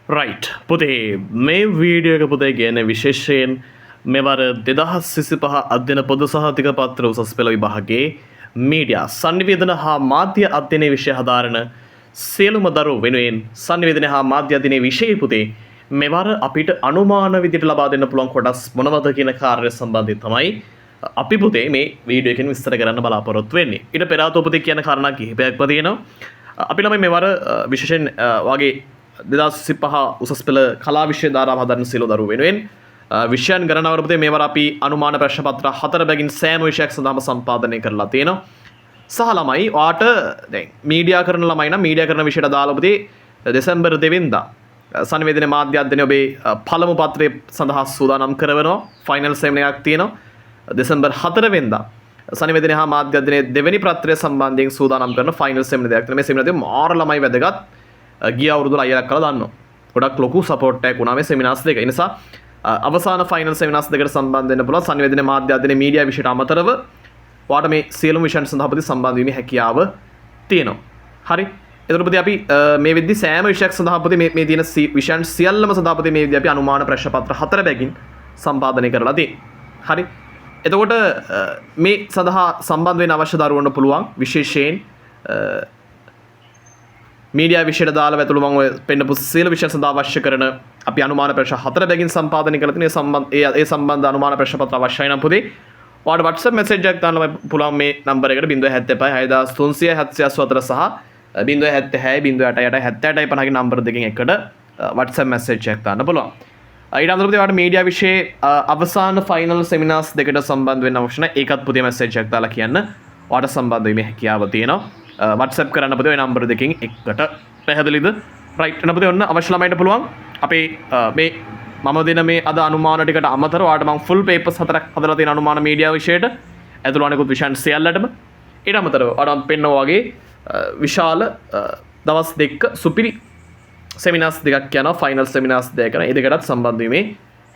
Right පුතේ මේ video එක පුතේ කියන්නේ විශේෂයෙන් මෙවර 2025 අධ්‍යයන පොදු සහතික පත්‍ර උසස් පෙළ විභාගයේ මීඩියා සංනිවේදන හා මාධ්‍ය අධ්‍යයනයේ විෂය හදාරන සියලුම දරුවෝ වෙනුවෙන් සංනිවේදන හා මාධ්‍ය අධ්‍යයනයේ විෂය පුතේ මෙවර අපිට අනුමාන විදිහට ලබා දෙන්න පුළුවන් කොටස් මොනවද කියන කාර්ය සම්බන්ධයෙන් තමයි අපි පුතේ මේ වීඩියෝ එකෙන් විස්තර කරන්න බලාපොරොත්තු වෙන්නේ. ඊට පෙර ආතෝ පුතේ කියන කාරණා කිහිපයක්ම තියෙනවා. අපි ළමයි මෙවර විශේෂයෙන් වගේ 2025 උසස් පෙළ කලා විෂය ධාරාව හදන සියලු දරුවෝ වෙනුවෙන් විෂයන් ගණනාවර පුතේ මේවර අපි අනුමාන ප්‍රශ්න පත්‍ර 4 බැගින් සෑම විෂයක් සඳහාම සම්පාදනය කරලා තියෙනවා. සහ ළමයි ඔයාට දැන් මීඩියා කරන ළමයි නම් මීඩියා කරන විෂයට දාලා පුතේ දෙසැම්බර් 2 වෙනිදා සංනිවේදන මාධ්‍ය අධ්‍යයනයේ ඔබේ පළමු පත්‍රය සඳහා සූදානම් කරවනවා. ෆයිනල් සෙමිනාර් එකක් තියෙනවා. දෙසැම්බර් 4 වෙනිදා සංනිවේදන හා මාධ්‍ය අධ්‍යයනයේ දෙවෙනි පත්‍රය සම්බන්ධයෙන් සූදානම් කරන ෆයිනල් සෙමිනාර් එකක් තියෙනවා. මේ සෙමිනාර් එකේ මාර ළමයි වැදගත් ගිය අවුරුදු අයලක් කළා දන්නවා. ගොඩක් ලොකු සපෝට් එකක් වුණා මේ සෙමිනාර්ස් දෙක. ඒ නිසා අවසාන ෆයිනල් සෙමිනාර්ස් දෙකට සම්බන්ධ වෙන්න පුළුවන් සංනිවේදන මාධ්‍ය අධ්‍යයනයේ මීඩියා විෂයට අමතරව ඔයාට මේ සියලුම විෂයන් සඳහා ප්‍රති සම්බන්ධ වීමේ හැකියාව තියෙනවා. හරි. එතකොට ප්‍රති අපි මේ වෙද්දි සෑම විෂයක් සඳහා ප්‍රති මේ තියෙන විෂයන් සියල්ලම සඳහා ප්‍රති මේ වෙද්දි අපි අනුමාන ප්‍රශ්න පත්‍ර 4 බැගින් සම්පාදනය කරලා තියෙනවා. හරි. එතකොට මේ සඳහා සම්බන්ධ වෙන්න අවශ්‍ය දරුවන්ට පුළුවන් විශේෂයෙන් මීඩියා විෂයට දාලා වැතුළු මම ඔය පෙන්නපු සියලු විෂය සඳහා අවශ්‍ය කරන අපි අනුමාන ප්‍රශ්න 4 බැගින් සම්පාදනය කරලා තියෙන ඒ සම්බන්ධ අනුමාන ප්‍රශ්න පත්‍ර අවශ්‍යයි නම් පුතේ ඔයාලට WhatsApp message එකක් දාන්න පුළුවන් මේ නම්බර එකට 075 6384 සහ 076 08 නම්බර දෙකෙන් එකට WhatsApp message එකක් දාන්න පුළුවන්. ඊට අමතරව ඔයාලට මීඩියා විෂයේ අවසාන ෆයිනල් සෙමිනාර්ස් දෙකට සම්බන්ධ වෙන්න අවශ්‍ය නැහැ. ඒකත් පුතේ message එකක් දාලා කියන්න ඔයාලට සම්බන්ධ වීමේ හැකියාව තියෙනවා. WhatsApp කරන්න පුතේ ওই නම්බර දෙකෙන් එකට පැහැදිලිද? රයිට්. එන පුතේ ඔන්න අවශ්‍ය ළමයින්ට පුළුවන් අපේ මේ මම දෙන මේ අද අනුමාන ටිකට අමතරව ඔයාලට මම ෆුල් පේපර්ස් 4ක් හදලා තියෙන අනුමාන මීඩියා විෂයට ඇතුළු අනෙකුත් විෂයන් සියල්ලටම ඊට අමතරව ඔයාලට පෙන්නනවා වගේ විශාල දවස් දෙකක සුපිරි සෙමිනාර්ස් දෙකක් යනවා ෆයිනල් සෙමිනාර්ස් දෙක කරන. ඒ දෙකටත් සම්බන්ධ වීමේ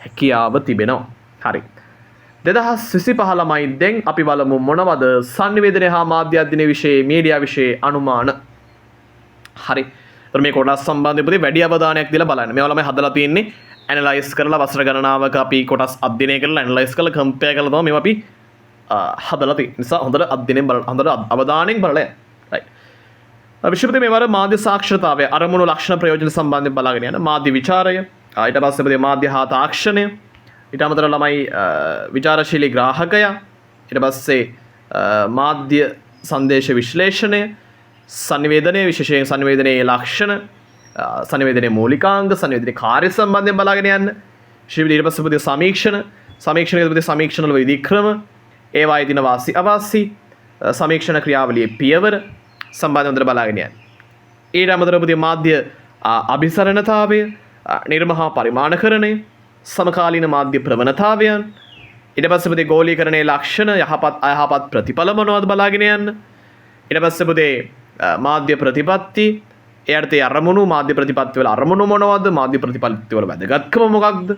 හැකියාව තිබෙනවා. හරි. 2025 ළමයි දැන් අපි බලමු මොනවද සංනිවේදනය හා මාධ්‍ය අධ්‍යයනයේ විෂයේ මීඩියා විෂයේ අනුමාන. හරි. ඒතර මේ කොටස් සම්බන්ධව පුතේ වැඩි අවධානයක් දීලා බලන්න. මේවා ළමයි හදලා තියෙන්නේ ඇනලයිස් කරලා වසර ගණනාවක අපි කොටස් අධ්‍යයනය කරලා ඇනලයිස් කරලා කම්පෙයාර් කරලා තමයි මේවා අපි හදලා තියෙන්නේ. නිසා හොඳට අධ්‍යයනයෙන් බලන්න හොඳට අවධානයෙන් බලන්න. රයිට්. විශේෂයෙන් මේවර මාධ්‍ය සාක්ෂරතාවය අරමුණු ලක්ෂණ ප්‍රයෝජන සම්බන්ධයෙන් බලාගෙන යන මාධ්‍ය විචාරය ඊට පස්සේ පුතේ මාධ්‍ය හා තාක්ෂණය ඊට අමතරව ළමයි විචාරශීලී ග්‍රාහකයා ඊට පස්සේ මාධ්‍ය සංදේශ විශ්ලේෂණය සංනිවේදනයේ විශේෂයෙන් සංනිවේදනයේ ලක්ෂණ සංනිවේදනයේ මූලිකාංග සංනිවේදනයේ කාර්ය සම්බන්ධයෙන් බලාගෙන යන්න ඊට පස්සේ පුතේ සමීක්ෂණයේ පුතේ සමීක්ෂණ වල විධික්‍රම ඒවායේ දින වාසි අවාසි සමීක්ෂණ ක්‍රියාවලියේ පියවර සම්බන්ධව බලාගෙන යන්න. ඊට අමතරව පුතේ මාධ්‍ය අභිසරණතාවය නිර්මහා පරිමාණකරණය සමකාලීන මාධ්‍ය ප්‍රවණතාවයන් ඊට පස්සේ පුතේ ගෝලීකරණයේ ලක්ෂණ යහපත් අයහපත් ප්‍රතිඵල මොනවද බලාගෙන යන්න. ඊට පස්සේ පුතේ මාධ්‍ය ප්‍රතිපත්ති එයාට අරමුණු මාධ්‍ය ප්‍රතිපත්ති වල අරමුණු මොනවද මාධ්‍ය ප්‍රතිපත්ති වල වැදගත්කම මොකක්ද.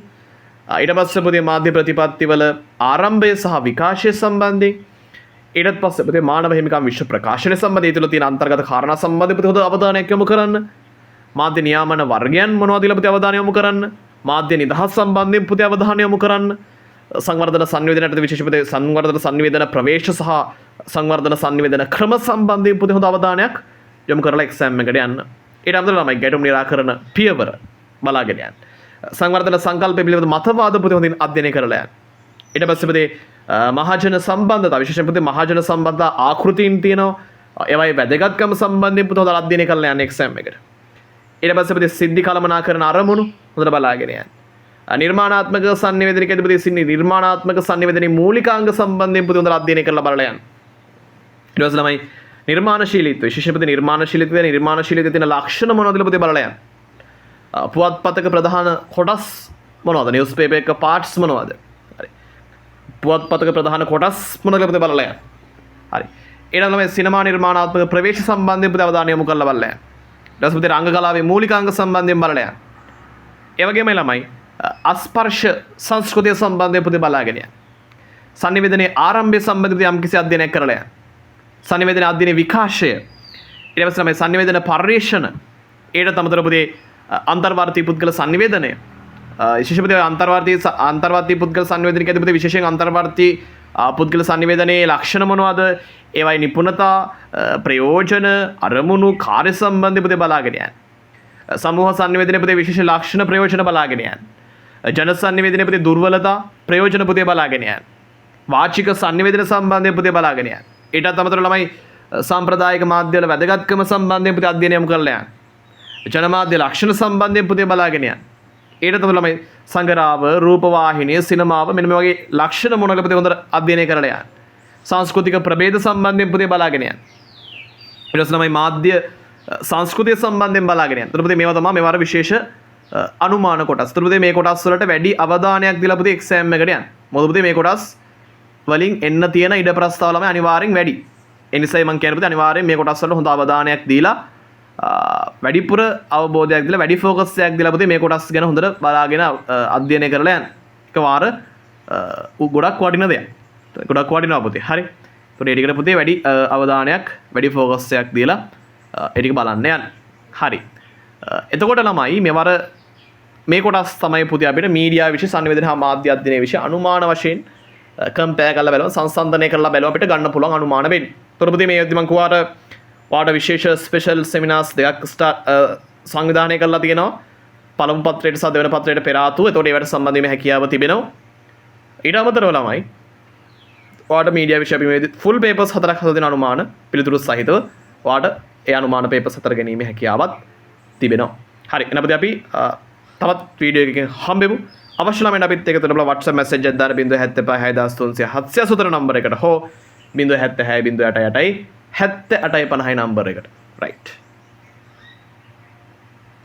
ඊට පස්සේ පුතේ මාධ්‍ය ප්‍රතිපත්ති වල ආරම්භය සහ විකාශය සම්බන්ධයෙන් ඊට පස්සේ පුතේ මානව හිමිකම් විශ්ව ප්‍රකාශනය සම්බන්ධයෙන් ඒ තුළ තියෙන අන්තර්ගත කාරණා සම්බන්ධව පුතේ හොඳ අවධානයක් යොමු කරන්න. මාධ්‍ය නියාමන වර්ගයන් මොනවද කියලා පුතේ අවධානය යොමු කරන්න. මාධ්‍ය නිදහස් සම්බන්ධයෙන් පුතේ අවධානය යොමු කරන්න. සංවර්ධන සංවේදනයට විශේෂ පුතේ සංවර්ධන සංවේදන ප්‍රවේශ සහ සංවර්ධන සංවේදන ක්‍රම සම්බන්ධයෙන් පුතේ හොඳ අවධානයක් යොමු කරලා එක්සෑම් එකට යන්න. ඊට අමතරව ළමයි ගැටුම් නිරාකරණ පියවර බලාගෙන යන්න. සංවර්ධන සංකල්ප පිළිබඳ මතවාද පුතේ හොඳින් අධ්‍යයනය කරලා යන්න. ඊට පස්සේ පුතේ මහජන සම්බන්ධතා විශේෂයෙන් පුතේ මහජන සම්බන්ධතා ආකෘතීන් තියෙනවා. ඒවායේ වැදගත්කම සම්බන්ධයෙන් පුතේ හොඳට අධ්‍යයනය කරලා යන්න එක්සෑම් එකට. ඊට පස්සේ පුතේ සිද්ධි කළමනාකරන අරමුණු හොඳට බලාගෙන යන්න. නිර්මාණාත්මක සංනිවේදනයකදී පුතේ නිර්මාණාත්මක සංනිවේදනයේ මූලිකාංග සම්බන්ධයෙන් පුතේ හොඳට අධ්‍යයනය කරලා බලලා යන්න. ඊට පස්සේ ළමයි නිර්මාණශීලීත්වය විශේෂයෙන් පුතේ නිර්මාණශීලීත්වයේ තියෙන ලක්ෂණ මොනවද කියලා පුතේ බලලා යන්න. පුවත්පතක ප්‍රධාන කොටස් මොනවද? නිවුස් පේපර් එක පාර්ට්ස් මොනවද? හරි. පුවත්පතක ප්‍රධාන කොටස් මොනවද කියලා පුතේ බලලා යන්න. හරි. ඊළඟ ළමයි සිනමා නිර්මාණාත්මක ප්‍රවේශ සම්බන්ධයෙන් පුතේ අවධානය යොමු කරලා බලලා යන්න. ඊට පස්සේ පුතේ රංග කලාවේ මූලිකාංග සම්බන්ධයෙන් බලලා යන්න. ඒ වගේම ළමයි අස්පර්ශ සංස්කෘතිය සම්බන්ධයෙන් පුතේ බලාගෙන යන්න. සංනිවේදනයේ ආරම්භය සම්බන්ධව යම්කිසි අධ්‍යයනයක් කරලා යන්න. සංනිවේදන අධ්‍යයනයේ විකාශය ඊට පස්සේ තමයි සංනිවේදන පරිශ්‍රණ ඊට තමතර පුතේ අන්තර්වාර්තී පුද්ගල sannivedanaya විශේෂපති අන්තර්වාර්තී පුද්ගල sannivedanaya කියද්දී විශේෂයෙන් අන්තර්වාර්තී පුද්ගල sannivedanaya ලක්ෂණ මොනවද? ඒවයි නිපුණතා, ප්‍රයෝජන, අරමුණු, කාර්ය සම්බන්ධ පුතේ බලාගෙන යන්න. සමූහ sannivedanaya පුතේ විශේෂ ලක්ෂණ ප්‍රයෝජන බලාගෙන යන්න. ජන sannivedanaya පුතේ දුර්වලතා, ප්‍රයෝජන පුතේ බලාගෙන යන්න. වාචික sannivedana සම්බන්ධයෙන් පුතේ බලාගෙන යන්න. ඊටත් අමතරව ළමයි සාම්ප්‍රදායික මාධ්‍යවල වැදගත්කම සම්බන්ධයෙන් පුතේ අධ්‍යයනය යොමු කරලා යන්න. ජනමාධ්‍ය ලක්ෂණ සම්බන්ධයෙන් පුතේ බලාගෙන යන්න. ඊට තමයි ළමයි සංගරාව, රූපවාහිනිය, සිනමාව මෙන්න මේ වගේ ලක්ෂණ මොනවද පුතේ හොඳට අධ්‍යයනය කරලා යන්න. සංස්කෘතික ප්‍රභේද සම්බන්ධයෙන් පුතේ බලාගෙන යන්න. ඊට පස්සේ ළමයි මාධ්‍ය සංස්කෘතිය සම්බන්ධයෙන් බලාගෙන යන්න. එතකොට පුතේ මේවා තමයි මේවාර විශේෂ අනුමාන කොටස්. එතකොට පුතේ මේ කොටස් වලට වැඩි අවධානයක් දීලා පුතේ එක්සෑම් එකට යන්න. මොකද පුතේ මේ කොටස් වලින් එන්න තියෙන ඉඩ ප්‍රස්තාව ළමයි අනිවාර්යෙන් වැඩි. ඒ නිසායි මම කියන්නේ පුතේ අනිවාර්යෙන් මේ කොටස් වලට හොඳ අවධානයක් දීලා වැඩිපුර අවබෝධයක් දීලා වැඩි ෆෝකස් එකක් දීලා පුතේ මේ කොටස් ගැන හොඳට බලාගෙන අධ්‍යයනය කරලා යන්න. ඒක වාර ගොඩක් වටින දෙයක්. ගොඩක් වටිනවා පුතේ. හරි. ඒතකොට ඒ ටිකට පුතේ වැඩි අවධානයක් වැඩි ෆෝකස් එකක් දීලා ඒ ටික බලන්න යන්න. හරි. එතකොට ළමයි මෙවර මේ කොටස් තමයි පුතේ අපිට මීඩියා විෂය sannivedana හා මාධ්‍ය අධ්‍යයනයේ විෂය අනුමාන වශයෙන් කම්පෙයාර් කරලා බලමු සංසන්දනය කරලා බලමු අපිට ගන්න පුළුවන් අනුමාන වෙන්නේ. ඒතකොට පුතේ මේ යද්දි මම කිව්වාට වාට විශේෂ ස්පෙෂල් සෙමිනාර්ස් දෙකක් සංවිධානය කරලා තියෙනවා. පළමු පත්‍රයට සහ දෙවන පත්‍රයට පෙර ආතුව. ඒතකොට ඒවට සම්බන්ධ මේ හැකියාව තිබෙනවා. ඊට අමතරව ළමයි වාට මීඩියා විෂය අපි මේ ෆුල් පේපර්ස් 4ක් හදලා දෙන අනුමාන පිළිතුරු සහිතව වාට ඒ අනුමාන පේපර්ස් 4 ගැනීමේ හැකියාවක් තිබෙනවා. හරි. එහෙනම් අපි තවත් වීඩියෝ එකකින් හම්බෙමු. අවශ්‍ය ළමයින් අපිත් එක්ක තුනබල WhatsApp message එකක් දාන්න 075 6300 780 නම්බර එකට හෝ 076 08 78 50 නම්බර එකට. right.